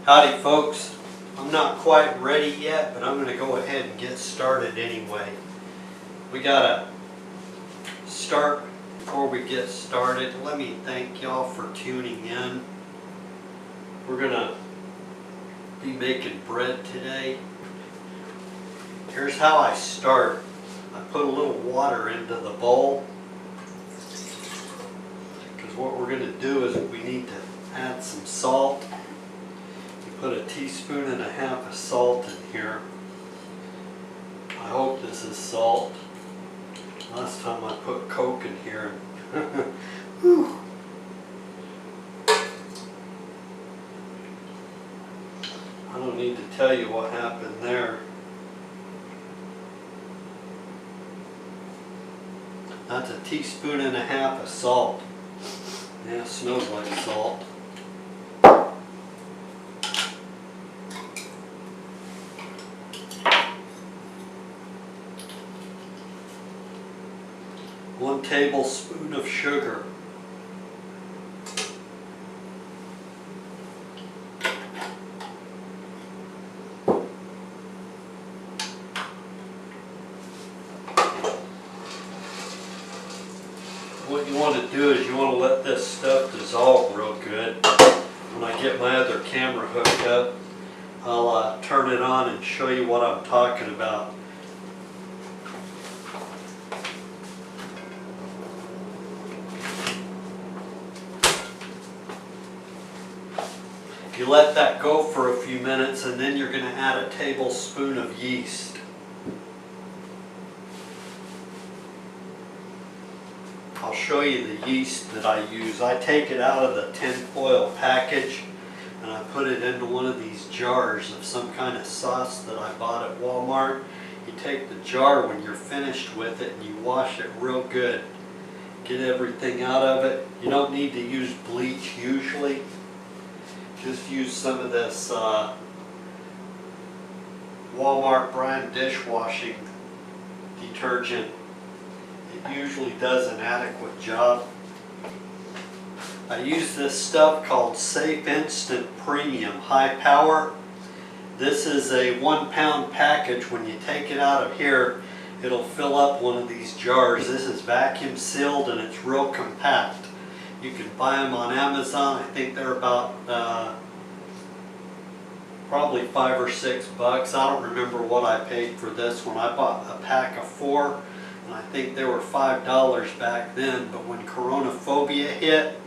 Howdy folks, I'm not quite ready yet, but I'm going to go ahead and get started anyway. We gotta start before we get started. Let me thank y'all for tuning in. We're going to be making bread today. Here's how I start. I put a little water into the bowl, because what we're going to do is we need to add some salt. Put a teaspoon and a half of salt in here. I hope this is salt. Last time I put Coke in here. Whew. I don't need to tell you what happened there. That's a teaspoon and a half of salt. Yeah, it smells like salt. One tablespoon of sugar. What you want to do is you want to let this stuff dissolve real good. When I get my other camera hooked up, I'll turn it on and show you what I'm talking about. You let that go for a few minutes, and then you're going to add a tablespoon of yeast. I'll show you the yeast that I use. I take it out of the tin foil package and I put it into one of these jars of some kind of sauce that I bought at Walmart. You take the jar when you're finished with it and you wash it real good. Get everything out of it. You don't need to use bleach usually. Just use some of this Walmart brand dishwashing detergent. It usually does an adequate job. I use this stuff called Safe Instant Premium High Power. This is a 1 pound package. When you take it out of here, it'll fill up one of these jars. This is vacuum sealed and it's real compact. You can buy them on Amazon. I think they're about probably $5 or $6. I don't remember what I paid for this one. I bought a pack of 4, and I think they were $5 back then. But when Coronaphobia hit,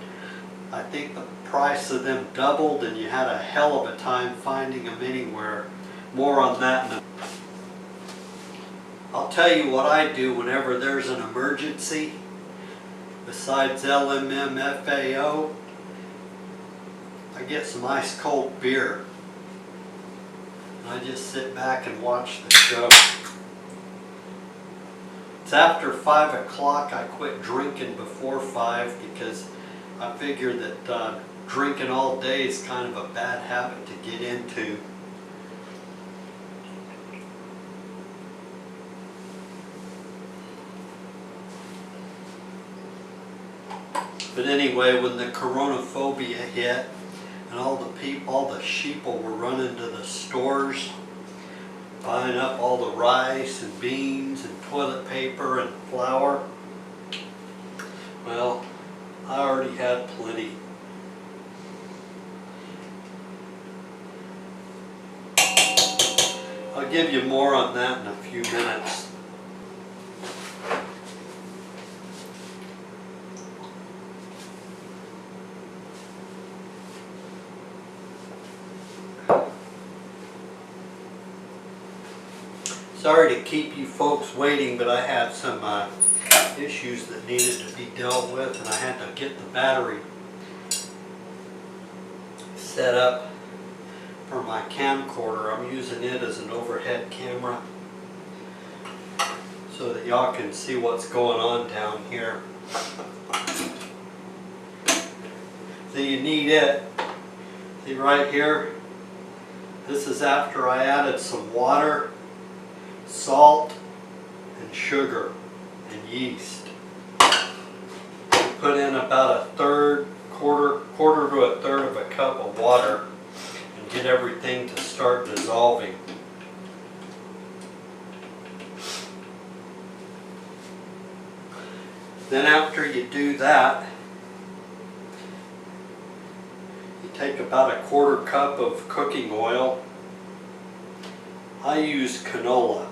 I think the price of them doubled, and you had a hell of a time finding them anywhere. More on that in a... I'll tell you what I do whenever there's an emergency. Besides LMFAO, I get some ice cold beer. And I just sit back and watch the show. It's after 5 o'clock. I quit drinking before 5 because I figure that drinking all day is kind of a bad habit to get into. But anyway, when the Coronaphobia hit and all the sheeple were running to the stores, buying up all the rice and beans and toilet paper and flour, well, I already had plenty. I'll give you more on that in a few minutes. Sorry to keep you folks waiting, but I had some issues that needed to be dealt with, and I had to get the battery set up for my camcorder. I'm using it as an overhead camera so that y'all can see what's going on down here. So you need it. See right here? This is after I added some water, salt, and sugar, and yeast. Put in about a quarter to a third of a cup of water, and get everything to start dissolving. Then after you do that, you take about a 1/4 cup of cooking oil. I use canola.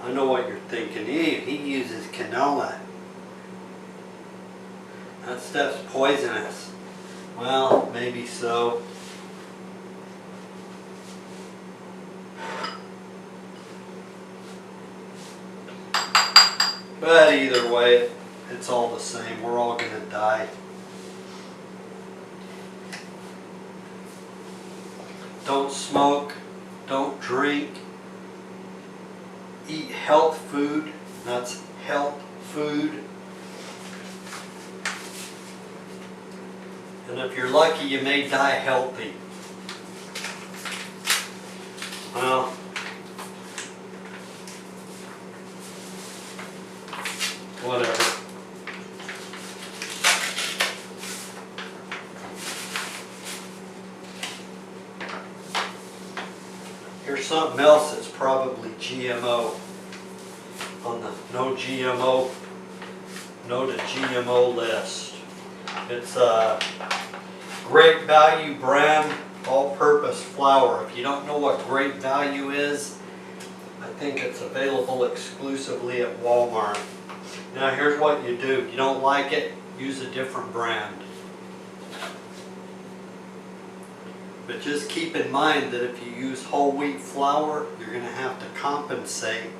I know what you're thinking. He uses canola. That stuff's poisonous. Well, maybe so. But either way, it's all the same. We're all gonna die. Don't smoke, don't drink, eat health food. That's health food. And if you're lucky, you may die healthy. Well, whatever. Here's something else that's probably GMO. On the no GMO, no to GMO list. It's a Great Value brand all-purpose flour. If you don't know what Great Value is, I think it's available exclusively at Walmart. Now here's what you do. If you don't like it, use a different brand. But just keep in mind that if you use whole wheat flour, you're going to have to compensate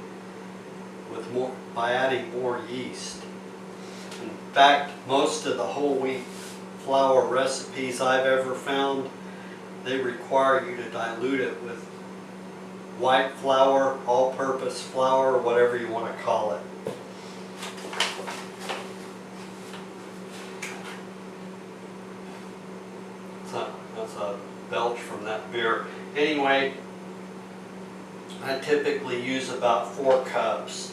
with more by adding more yeast. In fact, most of the whole wheat flour recipes I've ever found, they require you to dilute it with white flour, all-purpose flour, whatever you want to call it. That's a belch from that beer. Anyway, I typically use about 4 cups.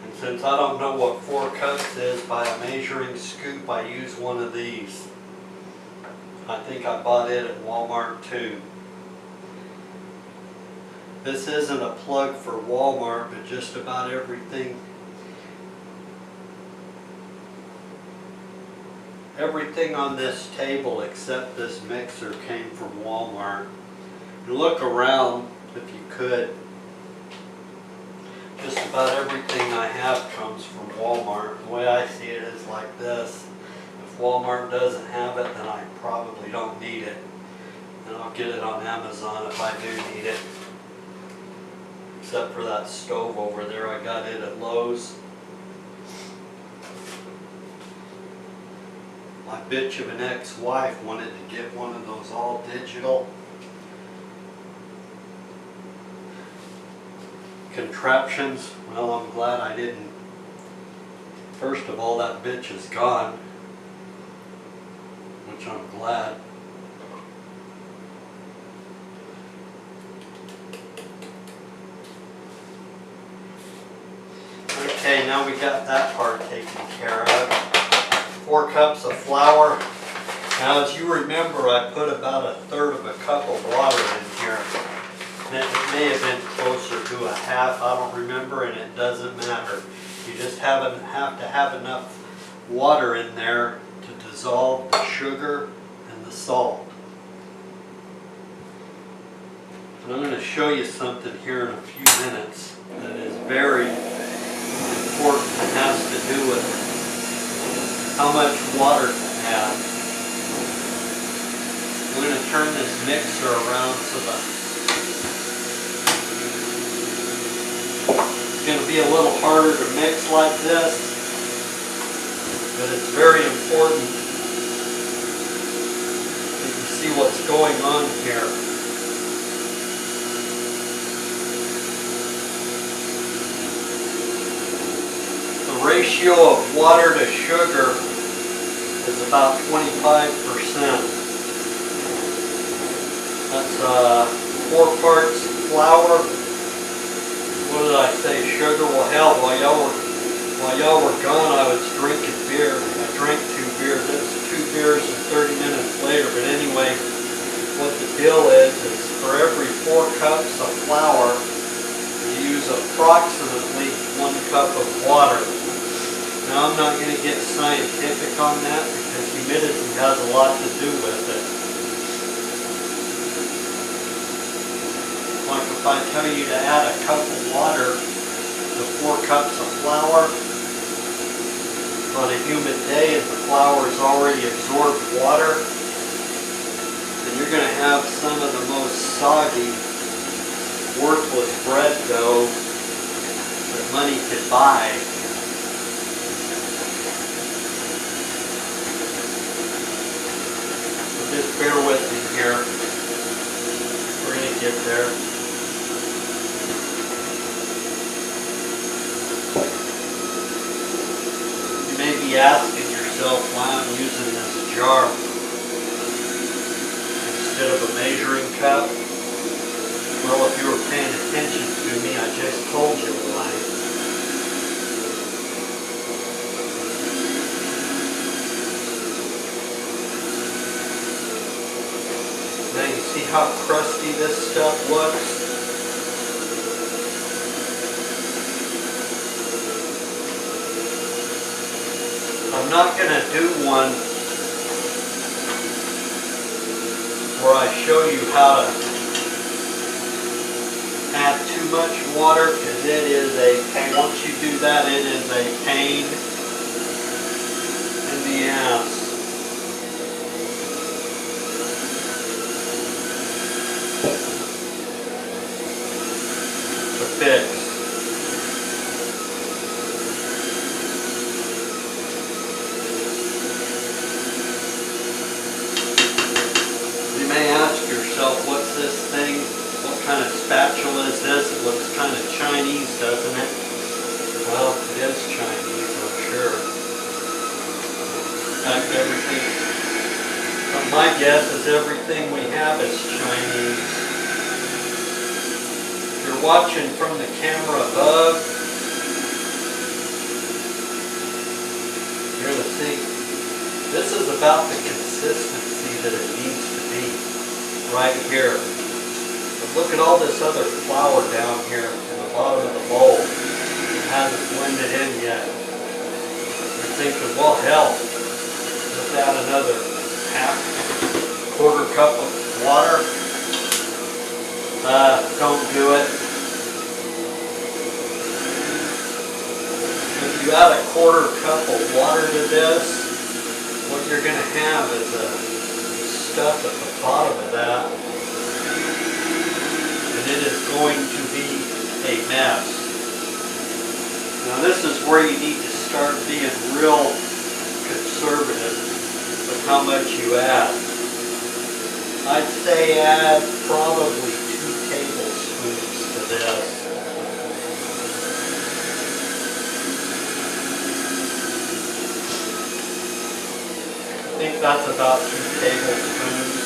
And since I don't know what 4 cups is by a measuring scoop, I use one of these. I think I bought it at Walmart too. This isn't a plug for Walmart, but just about everything on this table except this mixer came from Walmart. You look around if you could. Just about everything I have comes from Walmart. The way I see it is like this. If Walmart doesn't have it, then I probably don't need it. And I'll get it on Amazon if I do need it. Except for that stove over there, I got it at Lowe's. My bitch of an ex-wife wanted to get one of those all digital contraptions. Well, I'm glad I didn't. First of all, that bitch is gone, which I'm glad. Okay, now we got that part taken care of. 4 cups of flour. Now, as you remember, I put about 1/3 of a cup of water in here. It may have been closer to a half, I don't remember, and it doesn't matter. You just have to have enough water in there to dissolve the sugar and the salt. And I'm going to show you something here in a few minutes that is very important and has to do with how much water to add. I'm going to turn this mixer around so that it's going to be a little harder to mix like this, but it's very important that you see what's going on here. The ratio of water to sugar is about 25%. That's 4 parts flour. What did I say? Sugar? Well, hell, while y'all were While y'all were gone, I was drinking beer. I drank 2 beers. It was 2 beers and 30 minutes later. But anyway, what the deal is for every 4 cups of flour, you use approximately 1 cup of water. Now, I'm not going to get scientific on that because humidity has a lot to do with it. Like if I tell you to add a cup of water to 4 cups of flour, on a humid day and the flour has already absorbed water, then you're going to have some of the most soggy, worthless bread dough that money could buy. So just bear with me here. We're going to get there. You may be asking yourself why I'm using this jar instead of a measuring cup. Well, if you were paying attention to me, I just told you why. Now you see how crusty this stuff looks? I'm not going to do one where I show you how to add too much water, because it is a pain. Once you do that, it is a pain in the ass. To fix. You may ask yourself, what's this thing? What kind of spatula is this? It looks kind of Chinese, doesn't it? Well, it is Chinese, I'm sure. In fact, everything, my guess is everything we have is Chinese. If you're watching from the camera above, you're going to see this is about the consistency that it needs to be right here. But look at all this other flour down here in the bottom of the bowl. It hasn't blended in yet. You're thinking, well, hell, let's add another quarter cup of water. Don't do it. If you add a quarter cup of water to this, what you're going to have is stuff at the bottom of that, and it is going to be a mess. Now this is where you need to start being real conservative with how much you add. I'd say add probably 2 tablespoons to this. I think that's about 2 tablespoons.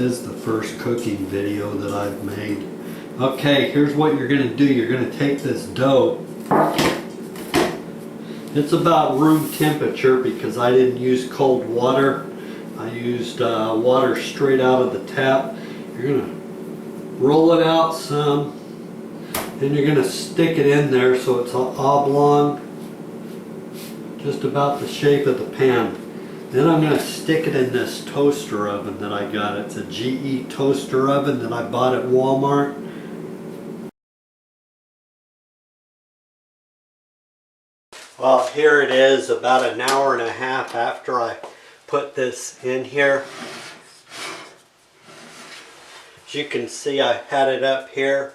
This is the first cooking video that I've made. Okay, here's what you're going to do. You're going to take this dough. It's about room temperature because I didn't use cold water. I used water straight out of the tap. You're going to roll it out some. Then you're going to stick it in there so it's oblong, just about the shape of the pan. Then I'm going to stick it in this toaster oven that I got. It's a GE toaster oven that I bought at Walmart. Well, here it is about an hour and a half after I put this in here. As you can see, I had it up here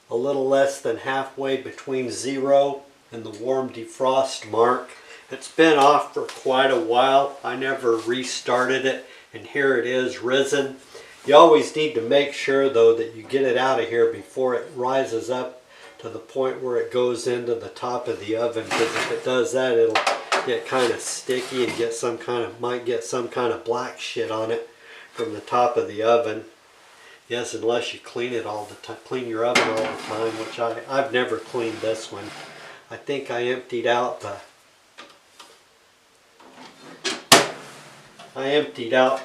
a little less than halfway between 0 and the warm defrost mark. It's been off for quite a while. I never restarted it, and here it is risen. You always need to make sure though that you get it out of here before it rises up to the point where it goes into the top of the oven, because if it does that, it'll get kind of sticky and get might get some kind of black shit on it from the top of the oven. Yes, unless you clean it all the time, clean your oven all the time, which I've never cleaned this one. I think I emptied out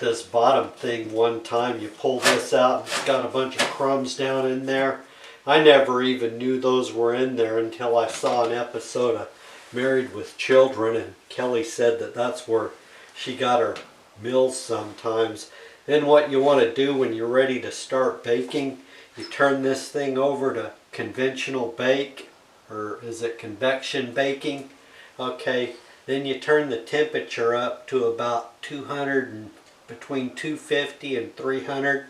this bottom thing one time. You pull this out, it's got a bunch of crumbs down in there. I never even knew those were in there until I saw an episode of Married with Children, and Kelly said that that's where she got her meals sometimes. Then what you want to do when you're ready to start baking, you turn this thing over to conventional bake, or is it convection baking? Okay, then you turn the temperature up to about 200 and between 250 and 300,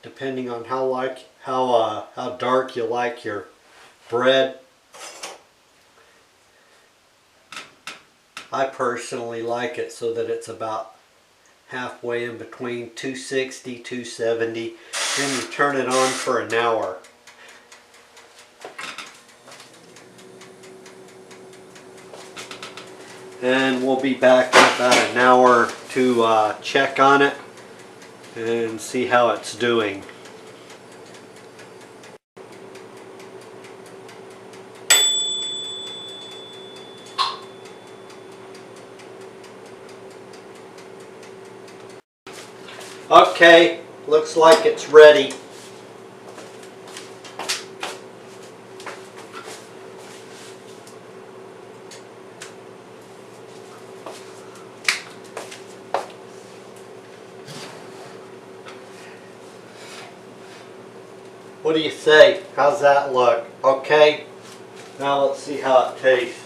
depending on how dark you like your bread. I personally like it so that it's about halfway in between 260, 270. Then you turn it on for an hour. And we'll be back in about an hour to check on it and see how it's doing. Okay, looks like it's ready. What do you say? How's that look? Okay, now let's see how it tastes.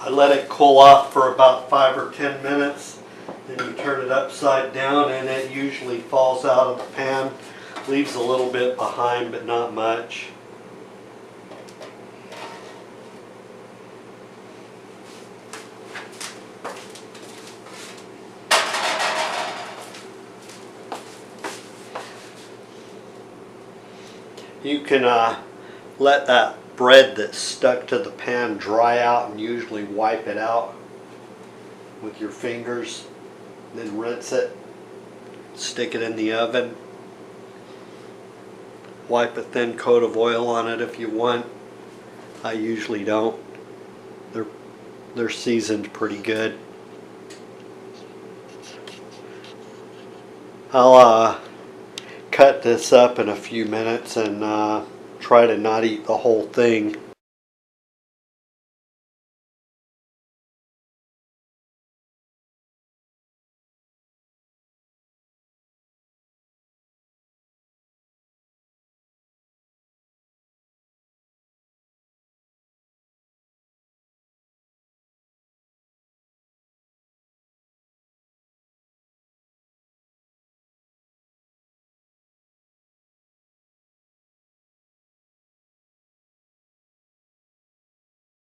I let it cool off for about 5 or 10 minutes. Then you turn it upside down and it usually falls out of the pan. Leaves a little bit behind, but not much. You can let that bread that's stuck to the pan dry out and usually wipe it out with your fingers. Then rinse it, stick it in the oven, wipe a thin coat of oil on it if you want. I usually don't. They're seasoned pretty good. I'll cut this up in a few minutes and try to not eat the whole thing.